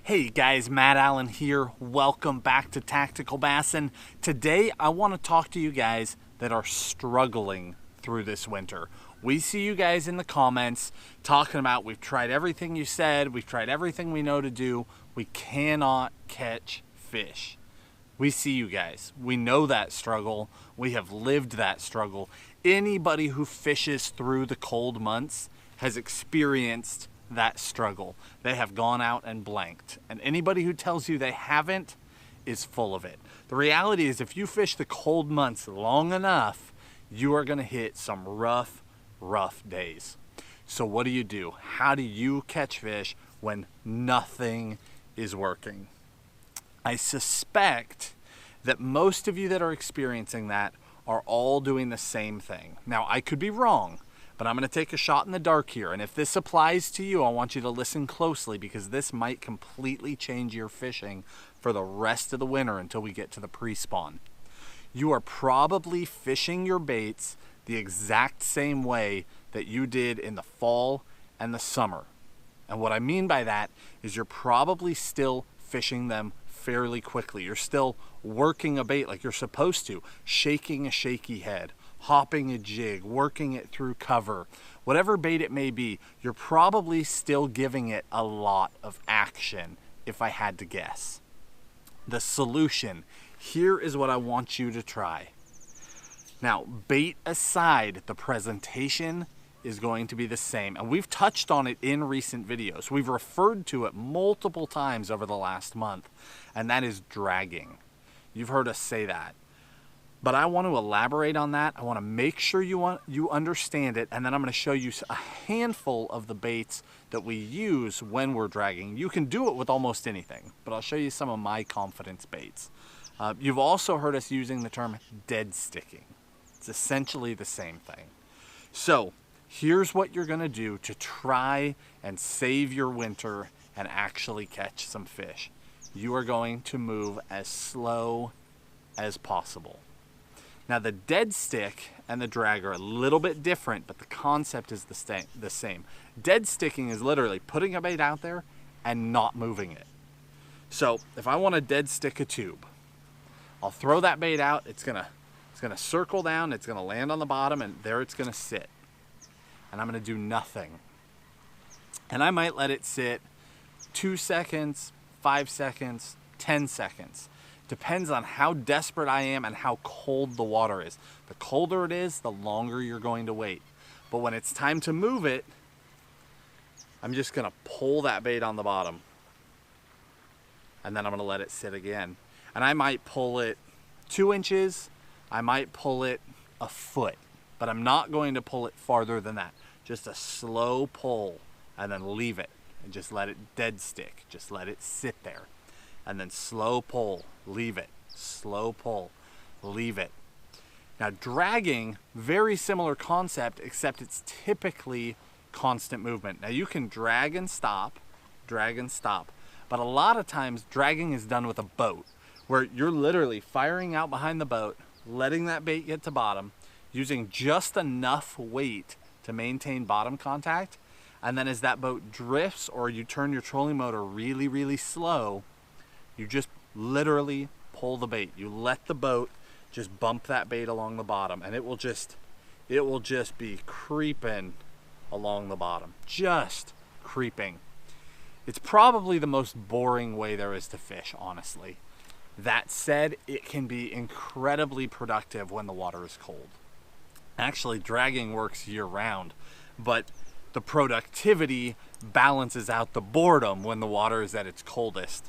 Hey guys, Matt Allen here. Welcome back to Tactical Bassin. Today I want to talk to you guys that are struggling through this winter. We see you guys in the comments talking about we've tried everything you said, we've tried everything we know to do, we cannot catch fish. We see you guys. We know that struggle. We have lived that struggle. Anybody who fishes through the cold months has experienced that struggle. They have gone out and blanked. And anybody who tells you they haven't is full of it. The reality is if you fish the cold months long enough, you are going to hit some rough days. So what do? How do you catch fish when nothing is working? I suspect that most of you that are experiencing that are all doing the same thing. Now, I could be wrong, but I'm going to take a shot in the dark here. And if this applies to you, I want you to listen closely because this might completely change your fishing for the rest of the winter until we get to the pre-spawn. You are probably fishing your baits the exact same way that you did in the fall and the summer. And what I mean by that is you're probably still fishing them fairly quickly. You're still working a bait like you're supposed to, shaking a shaky head, hopping a jig, working it through cover. Whatever bait it may be, you're probably still giving it a lot of action, if I had to guess. The solution, here is what I want you to try. Now, bait aside, the presentation is going to be the same. And we've touched on it in recent videos. We've referred to it multiple times over the last month, and that is dragging. You've heard us say that. But I want to elaborate on that. I want to make sure you understand it, and then I'm going to show you a handful of the baits that we use when we're dragging. You can do it with almost anything, but I'll show you some of my confidence baits. You've also heard us using the term dead sticking. It's essentially the same thing. So here's what you're going to do to try and save your winter and actually catch some fish. You are going to move as slow as possible. Now the dead stick and the drag are a little bit different, but the concept is the same. Dead sticking is literally putting a bait out there and not moving it. So if I want to dead stick a tube, I'll throw that bait out, it's gonna circle down, it's gonna land on the bottom, and there it's gonna sit. And I'm gonna do nothing. And I might let it sit 2 seconds, 5 seconds, 10 seconds. Depends on how desperate I am and how cold the water is. The colder it is, the longer you're going to wait. But when it's time to move it, I'm just gonna pull that bait on the bottom. And then I'm gonna let it sit again. And I might pull it 2 inches, I might pull it a foot, but I'm not going to pull it farther than that. Just a slow pull and then leave it and just let it dead stick. Just let it sit there. And then slow pull, leave it, slow pull, leave it. Now dragging, very similar concept, except it's typically constant movement. Now you can drag and stop, but a lot of times dragging is done with a boat where you're literally firing out behind the boat, letting that bait get to bottom, using just enough weight to maintain bottom contact, and then as that boat drifts or you turn your trolling motor really slow, you just literally pull the bait. You let the boat just bump that bait along the bottom, and it will just be creeping along the bottom, just creeping. It's probably the most boring way there is to fish, honestly. That said, it can be incredibly productive when the water is cold. Actually, dragging works year-round, but the productivity balances out the boredom when the water is at its coldest.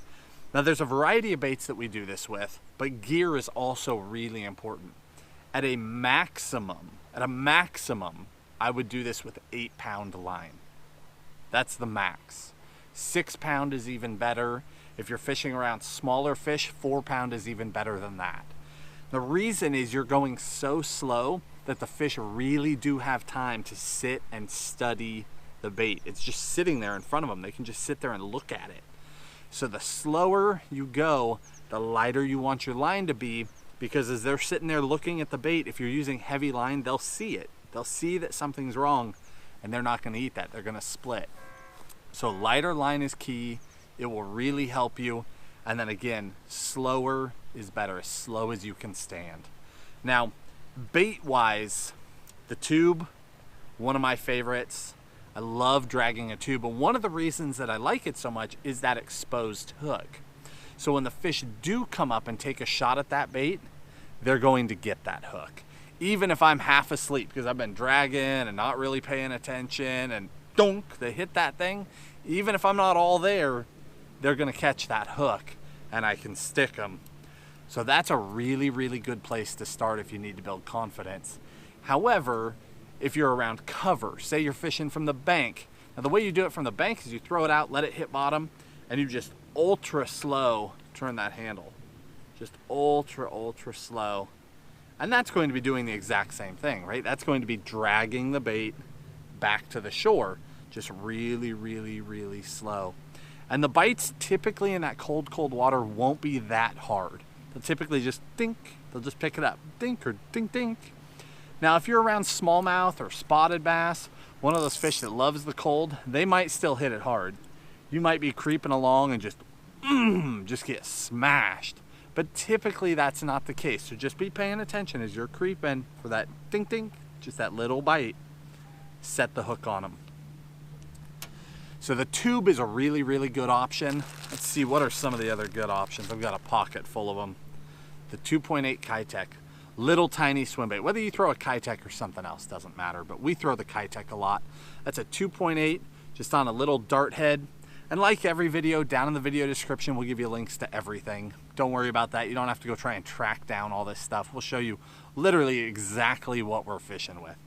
Now there's a variety of baits that we do this with, but gear is also really important. At a maximum, I would do this with 8-pound line. That's the max. 6-pound is even better. If you're fishing around smaller fish, 4-pound is even better than that. The reason is you're going so slow that the fish really do have time to sit and study the bait. It's just sitting there in front of them. They can just sit there and look at it. So the slower you go, the lighter you want your line to be, because as they're sitting there looking at the bait, if you're using heavy line, they'll see it. They'll see that something's wrong, and they're not going to eat that. They're going to split. So lighter line is key. It will really help you. And then again, slower is better, as slow as you can stand. Now, bait wise, the tube, one of my favorites. I love dragging a tube, but one of the reasons that I like it so much is that exposed hook. So when the fish do come up and take a shot at that bait, they're going to get that hook. Even if I'm half asleep because I've been dragging and not really paying attention and dunk, they hit that thing. Even if I'm not all there, they're gonna catch that hook and I can stick them. So that's a really, really good place to start if you need to build confidence. However, if you're around cover, say you're fishing from the bank. Now the way you do it from the bank is you throw it out, let it hit bottom, and you just ultra slow turn that handle. Just ultra slow. And that's going to be doing the exact same thing, right? That's going to be dragging the bait back to the shore, just really slow. And the bites typically in that cold water won't be that hard. They'll typically just dink, they'll just pick it up, dink or dink dink. Now if you're around smallmouth or spotted bass, one of those fish that loves the cold, they might still hit it hard. You might be creeping along and just get smashed. But typically that's not the case. So just be paying attention as you're creeping for that dink dink, just that little bite. Set the hook on them. So the tube is a really good option. Let's see, what are some of the other good options? I've got a pocket full of them. The 2.8 Kitech, little tiny swim bait. Whether you throw a Kitech or something else doesn't matter, but we throw the Kitech a lot. That's a 2.8, just on a little dart head. And like every video, down in the video description, we'll give you links to everything. Don't worry about that. You don't have to go try and track down all this stuff. We'll show you literally exactly what we're fishing with.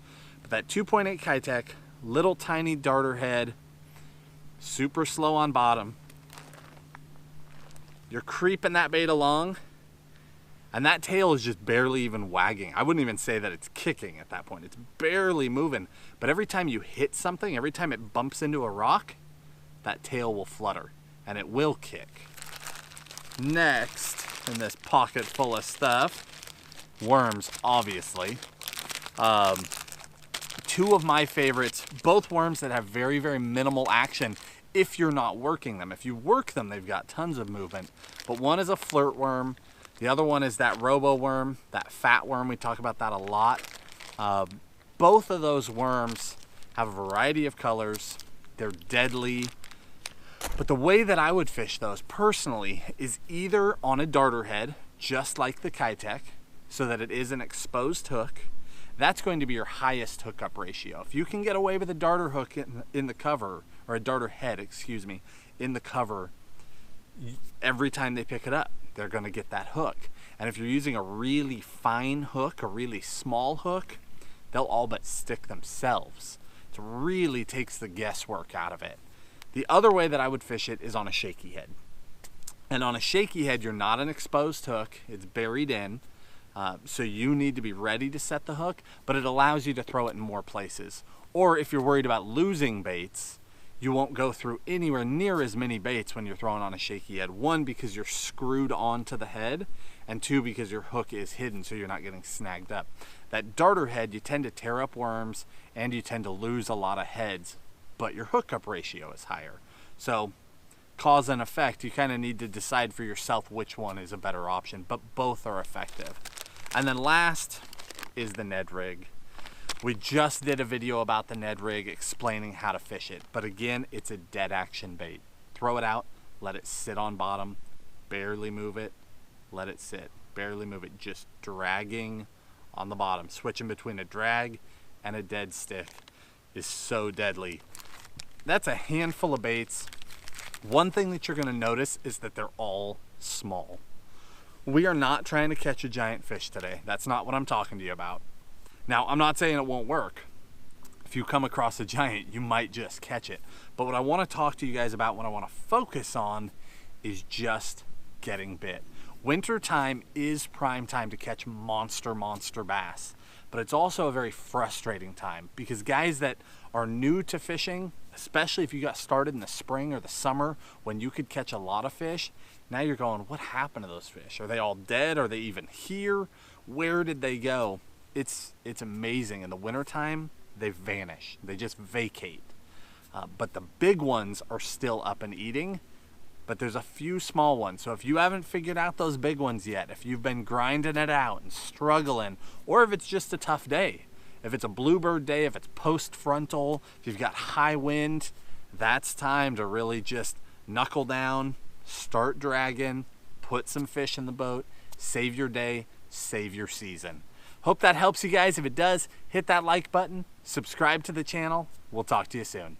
But that 2.8 Kitech, little tiny darter head, super slow on bottom. You're creeping that bait along, and that tail is just barely even wagging. I wouldn't even say that it's kicking at that point. It's barely moving. But every time you hit something, every time it bumps into a rock, that tail will flutter and it will kick. Next, in this pocket full of stuff, worms, obviously. Two of my favorites, both worms that have very minimal action if you're not working them. If you work them, they've got tons of movement. But one is a flirt worm. The other one is that robo worm, that fat worm. We talk about that a lot. Both of those worms have a variety of colors. They're deadly. But the way that I would fish those personally is either on a darter head, just like the Kitech, so that it is an exposed hook. That's going to be your highest hookup ratio. If you can get away with a darter hook in the cover, or a darter head, excuse me, in the cover, every time they pick it up, they're going to get that hook. And if you're using a really fine hook, a really small hook, they'll all but stick themselves. It really takes the guesswork out of it. The other way that I would fish it is on a shaky head. And on a shaky head, you're not an exposed hook. It's buried in. So you need to be ready to set the hook, but it allows you to throw it in more places. Or if you're worried about losing baits, you won't go through anywhere near as many baits when you're throwing on a shaky head. One, because you're screwed onto the head, and two, because your hook is hidden so you're not getting snagged up. That darter head, you tend to tear up worms and you tend to lose a lot of heads, but your hookup ratio is higher. So cause and effect, you kind of need to decide for yourself which one is a better option, but both are effective. And then last is the Ned rig. We just did a video about the Ned rig explaining how to fish it, but again, it's a dead action bait. Throw it out, let it sit on bottom, barely move it, let it sit, barely move it, just dragging on the bottom. Switching between a drag and a dead stick is so deadly. That's a handful of baits. One thing that you're gonna notice is that they're all small. We are not trying to catch a giant fish today. That's not what I'm talking to you about. Now, I'm not saying it won't work. If you come across a giant, you might just catch it. But what I want to talk to you guys about, what I want to focus on, is just getting bit. Winter time is prime time to catch monster bass, but it's also a very frustrating time because guys that are new to fishing, especially if you got started in the spring or the summer when you could catch a lot of fish, now you're going, what happened to those fish? Are they all dead? Are they even here? Where did they go? It's amazing. In the wintertime, they vanish. They just vacate. But the big ones are still up and eating. but there's a few small ones. So if you haven't figured out those big ones yet, if you've been grinding it out and struggling, or if it's just a tough day, if it's a bluebird day, if it's post-frontal, if you've got high wind, that's time to really just knuckle down, start dragging, put some fish in the boat, save your day, save your season. Hope that helps you guys. If it does, hit that like button, subscribe to the channel. We'll talk to you soon.